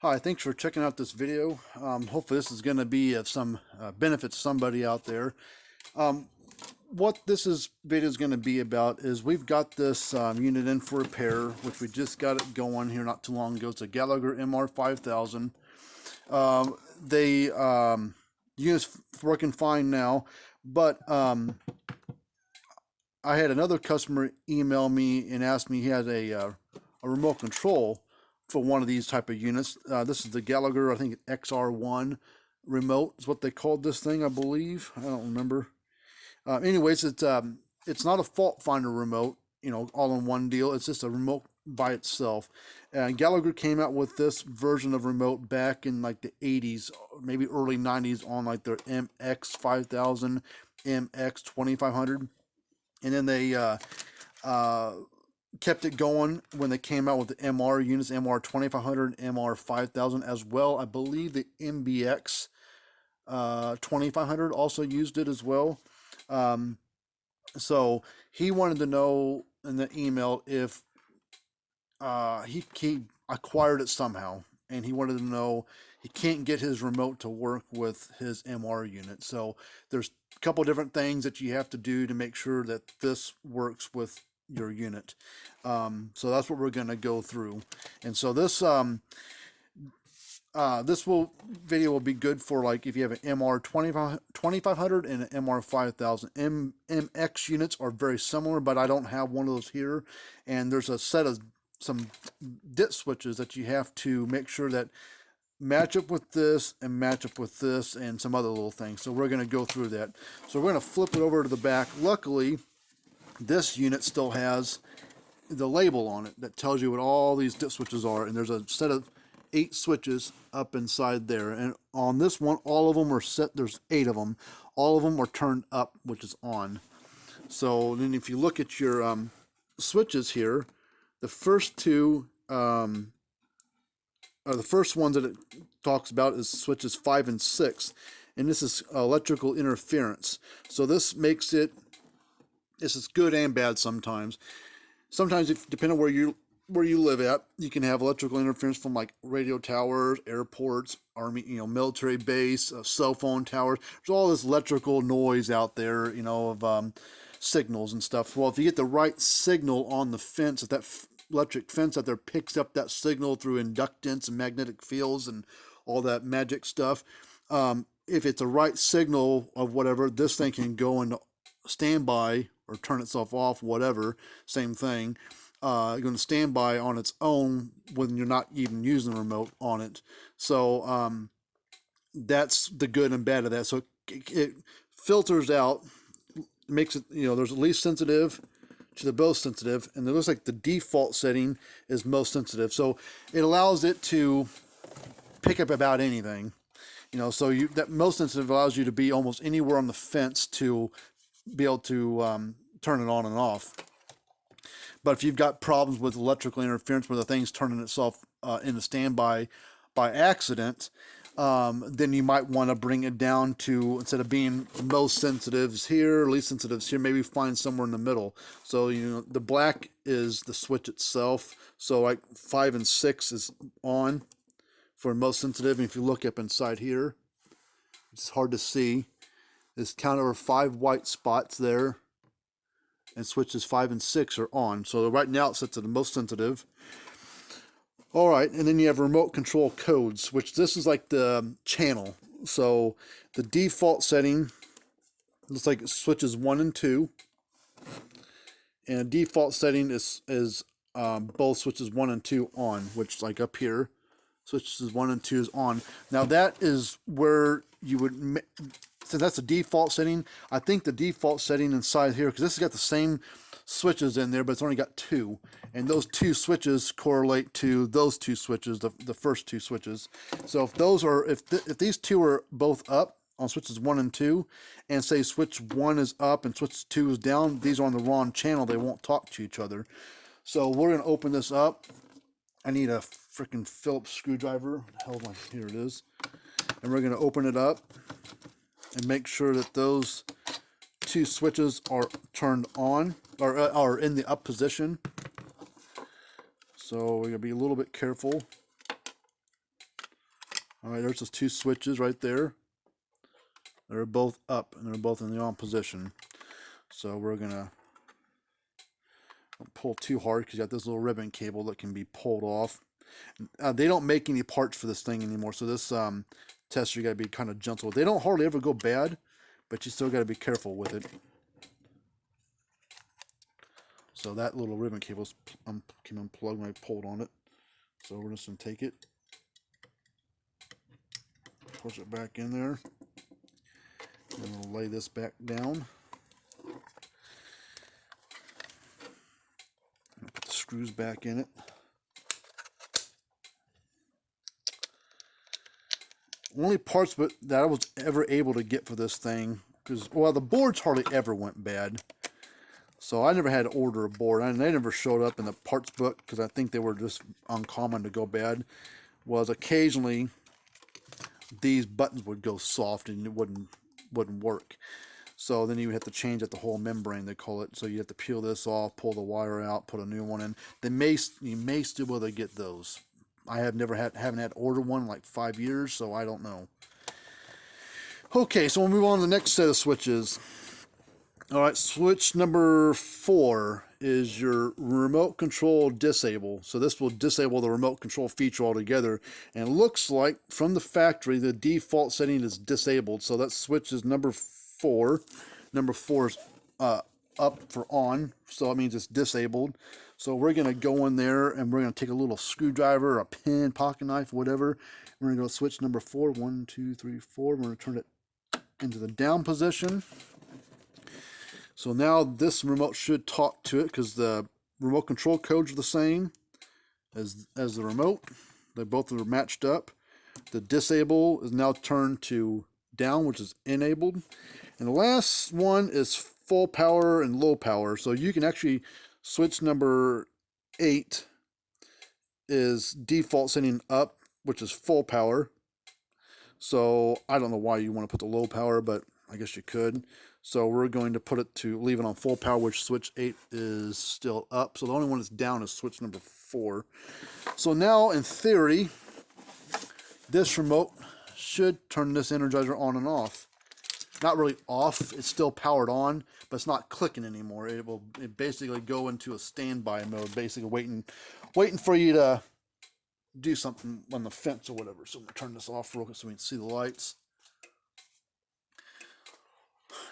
Hi, thanks for checking out this video. Hopefully this is going to be of some benefit to somebody out there. Um, what video is going to be about is we've got this unit in for repair, which we just got it going here not too long ago. It's a Gallagher MR5000. The unit's working fine now, but I had another customer email me and ask me he has a remote control for one of these type of units. This is the Gallagher, I think XR1 remote is what they called this thing, I believe. I don't remember. Anyways, it's not a fault finder remote, all in one deal. It's just a remote by itself. Gallagher came out with this version of remote back in like the 80s, maybe early 90s on like their MX5000, MX2500. And then they kept it going when they came out with the MR units, MR2500, MR5000 as well. I believe the MBX 2500 also used it as well. So he wanted to know in the email if he acquired it somehow, and he wanted to know he can't get his remote to work with his MR unit. So there's a couple different things that you have to do to make sure that this works with your unit. So that's what we're going to go through. And so this video will be good for like if you have an MR2500 and an MR5000. MX units are very similar, but I don't have one of those here. And there's a set of some DIT switches that you have to make sure that match up with this and match up with this and some other little things. So we're going to go through that. So we're going to flip it over to the back. Luckily, this unit still has the label on it that tells you what all these DIT switches are, and there's a set of 8 switches up inside there. And on this one, all of them are set. There's 8 of them. All of them are turned up, which is on. So then if you look at your switches here, the first two are the first ones that it talks about is switches 5 and 6, and this is electrical interference. So this makes it, this is good and bad sometimes. Sometimes, depending on where you live at, you can have electrical interference from like radio towers, airports, army, military base, cell phone towers. There's all this electrical noise out there, of signals and stuff. Well, if you get the right signal on the fence, if that electric fence out there picks up that signal through inductance and magnetic fields and all that magic stuff, if it's a right signal of whatever, this thing can go into standby or turn itself off, whatever, same thing. You're going to stand by on its own when you're not even using the remote on it. So that's the good and bad of that. So it filters out, makes it, there's at least sensitive to the most sensitive, and it looks like the default setting is most sensitive. So it allows it to pick up about anything. So that most sensitive allows you to be almost anywhere on the fence to be able to turn it on and off. But if you've got problems with electrical interference where the thing's turning itself into standby by accident, then you might want to bring it down to, instead of being most sensitives here, least sensitives here, maybe find somewhere in the middle. So, the black is the switch itself. So like 5 and 6 is on for most sensitive. And if you look up inside here, it's hard to see. There's count over 5 white spots there. And switches 5 and 6 are on. So right now it sets to the most sensitive. All right, and then you have remote control codes, which this is like the channel. So the default setting looks like it switches 1 and 2. And default setting is both switches 1 and 2 on, which like up here, switches 1 and 2 is on. Now that is where you would, since that's the default setting, I think the default setting inside here, because this has got the same switches in there, but it's only got 2, and those 2 switches correlate to those 2 switches, the first 2 switches. So if those are, if these 2 are both up on switches 1 and 2, and say switch 1 is up and switch 2 is down, these are on the wrong channel. They won't talk to each other. So we're going to open this up. I need a freaking Phillips screwdriver. Here it is. And we're going to open it up and make sure that those 2 switches are turned on, or are in the up position. So we're going to be a little bit careful. All right, there's those two switches right there. They're both up and they're both in the on position. So we're gonna pull too hard because you got this little ribbon cable that can be pulled off. They don't make any parts for this thing anymore, so this tester you got to be kind of gentle. They don't hardly ever go bad, but you still got to be careful with it. So that little ribbon cable came unplugged when I pulled on it. So we're just gonna take it, push it back in there, and we'll lay this back down. Put the screws back in it. Only parts that I was ever able to get for this thing, because, well, the boards hardly ever went bad. So I never had to order a board, and they never showed up in the parts book because I think they were just uncommon to go bad. Was occasionally these buttons would go soft and it wouldn't work. So then you would have to change out the whole membrane, they call it. So you have to peel this off, pull the wire out, put a new one in. You may still be able to get those. I haven't had to order one in like 5 years, so I don't know. Okay, so we'll move on to the next set of switches. All right, switch number 4 is your remote control disable. So this will disable the remote control feature altogether. And it looks like from the factory, the default setting is disabled. So that switch is number 4. Number 4 is up for on, so it means it's disabled. So we're gonna go in there and we're gonna take a little screwdriver, a pin, pocket knife, whatever. We're gonna go switch number 4. 1, 2, 3, 4. We're gonna turn it into the down position. So now this remote should talk to it because the remote control codes are the same as the remote. They both are matched up. The disable is now turned to down, which is enabled. And the last one is full power and low power. So you can actually switch number 8 is default setting up, which is full power. So I don't know why you want to put the low power, but I guess you could. So we're going to leave it on full power, which switch 8 is still up. So the only one that's down is switch number 4. So now in theory, this remote should turn this energizer on and off. Not really off, it's still powered on, but it's not clicking anymore. It will basically go into a standby mode, basically waiting for you to do something on the fence or whatever. So I'm gonna turn this off real quick so we can see the lights.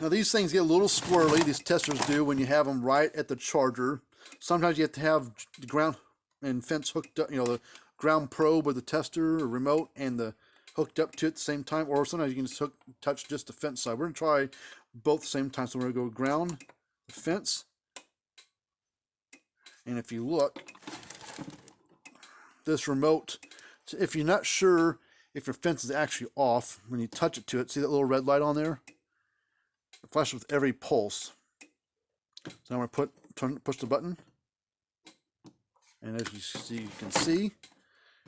Now these things get a little squirrely, these testers do, when you have them right at the charger. Sometimes you have to have the ground and fence hooked up, the ground probe with the tester or remote and the hooked up to it at the same time, or sometimes you can just touch just the fence side. We're gonna try both at the same time. So we're gonna go ground, the fence, and if you look, this remote, if you're not sure if your fence is actually off, when you touch it to it, see that little red light on there? It flashes with every pulse. So now we're push the button, and as you can see,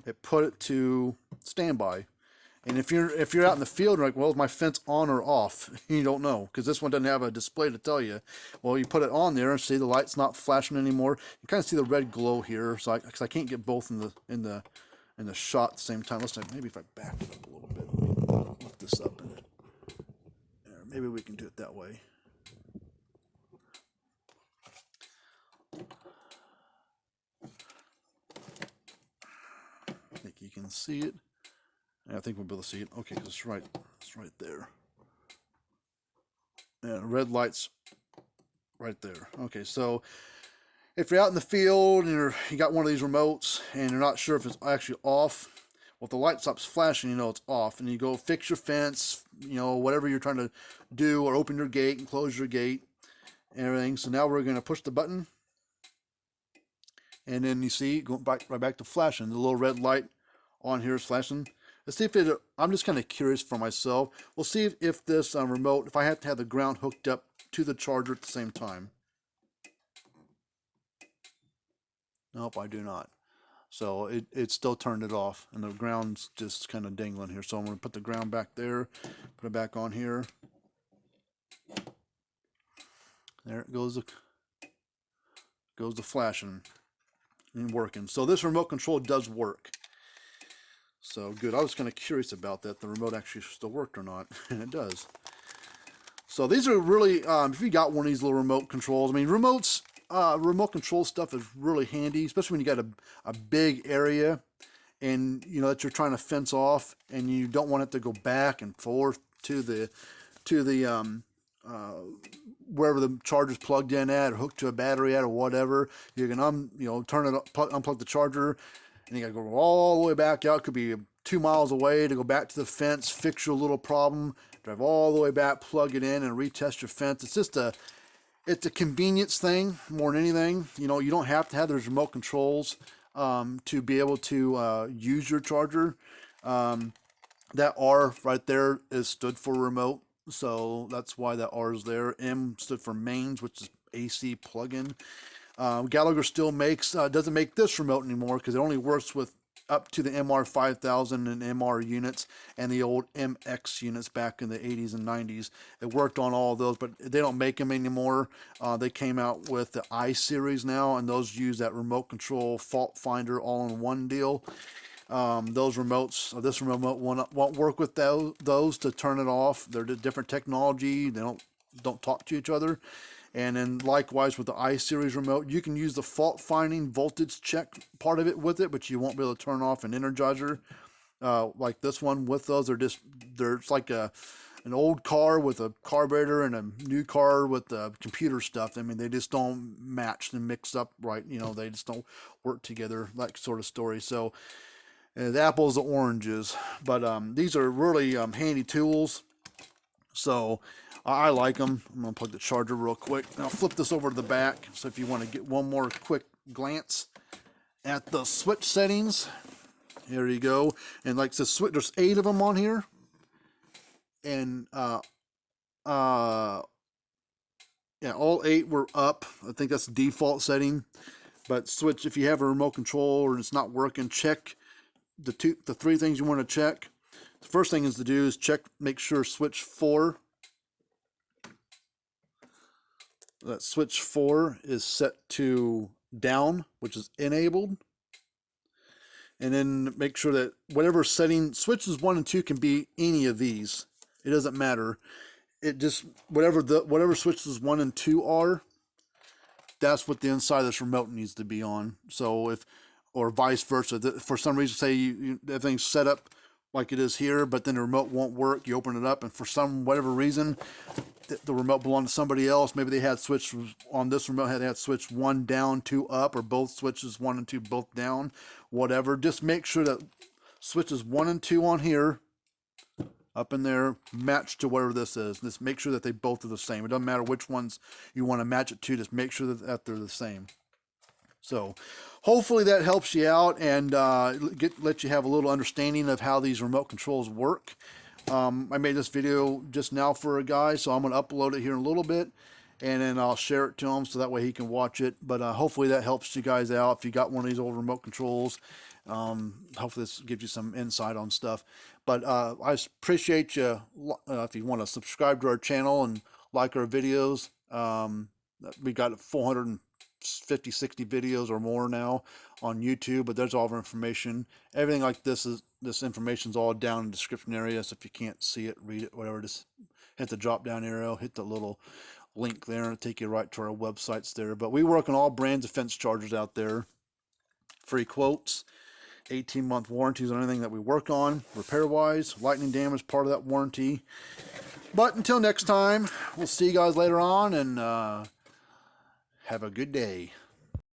it put it to standby. And if you're out in the field and you're like, well, is my fence on or off? You don't know, because this one doesn't have a display to tell you. Well, you put it on there and see the light's not flashing anymore. You kind of see the red glow here. So because I can't get both in the shot at the same time. Let's see, maybe if I back it up a little bit, lift this up, and maybe we can do it that way. I think you can see it. I think we'll be able to see it. Okay, because it's right there. And red light's right there. Okay, so if you're out in the field and you got one of these remotes and you're not sure if it's actually off, well, if the light stops flashing, you know it's off. And you go fix your fence, whatever you're trying to do, or open your gate and close your gate and everything. So now we're going to push the button. And then you see, going right back to flashing. The little red light on here is flashing. Let's see if I'm just kind of curious for myself. We'll see if this remote, if I have to have the ground hooked up to the charger at the same time. Nope, I do not. So it still turned it off, and the ground's just kind of dangling here. So I'm going to put the ground back there, put it back on here. There it goes. Goes the flashing and working. So this remote control does work. So good. I was kind of curious about that. The remote actually still worked or not, and it does. So these are really, if you got one of these little remote controls, I mean, remotes, remote control stuff is really handy, especially when you got a big area and you know that you're trying to fence off, and you don't want it to go back and forth to the wherever the charger's plugged in at or hooked to a battery at or whatever. You can turn it up, unplug the charger, and you gotta go all the way back out. It could be 2 miles away to go back to the fence, fix your little problem, drive all the way back, plug it in, and retest your fence. It's just it's a convenience thing more than anything. You know, you don't have to have those remote controls to be able to use your charger. That R right there is stood for remote, so that's why that R is there. M stood for mains, which is AC plug-in. Gallagher still doesn't make this remote anymore because it only works with up to the MR5000 and MR units and the old MX units back in the 80s and 90s. It worked on all of those, but they don't make them anymore. They came out with the I series now, and those use that remote control fault finder all-in-one deal. Those remotes, this remote won't work with those to turn it off. They're different technology. They don't talk to each other. And then likewise with the I-Series remote, you can use the fault finding voltage check part of it with it, but you won't be able to turn off an energizer like this one with those. It's like an old car with a carburetor and a new car with the computer stuff. I mean, they just don't match and mix up right. You know, they just don't work together, that sort of story. So the apples, the oranges, but these are really handy tools. So I like them. I'm going to plug the charger real quick. And I'll flip this over to the back. So if you want to get one more quick glance at the switch settings, here you go. And like the switch, there's 8 of them on here. And yeah, all 8 were up. I think that's the default setting. But switch, if you have a remote control or it's not working, check the 3 things you want to check. The first thing is to do is make sure switch 4. That switch 4 is set to down, which is enabled. And then make sure that whatever setting, switches 1 and 2 can be any of these. It doesn't matter. It just, whatever switches 1 and 2 are, that's what the inside of this remote needs to be on. So or vice versa. For some reason, say everything's set up like it is here, but then the remote won't work. You open it up, and for whatever reason, the remote belonged to somebody else. Maybe they had switch on this remote, they had switch 1 down, 2 up, or both switches 1 and 2 both down, whatever. Just make sure that switches 1 and 2 on here, up in there, match to whatever this is. Just make sure that they both are the same. It doesn't matter which ones you want to match it to, just make sure that they're the same. So hopefully that helps you out and let you have a little understanding of how these remote controls work. I made this video just now for a guy, so I'm going to upload it here in a little bit, and then I'll share it to him so that way he can watch it. But hopefully that helps you guys out if you got one of these old remote controls. Hopefully this gives you some insight on stuff. But I appreciate you if you want to subscribe to our channel and like our videos. We got 450, 60 videos or more now on YouTube, but there's all of our information. Everything like this information's all down in the description area, so if you can't see it, read it, whatever, just hit the drop down arrow, hit the little link there, and it'll take you right to our websites there. But we work on all brands of fence chargers out there. Free quotes, 18-month warranties on anything that we work on, repair-wise, lightning damage, part of that warranty. But until next time, we'll see you guys later on, and have a good day.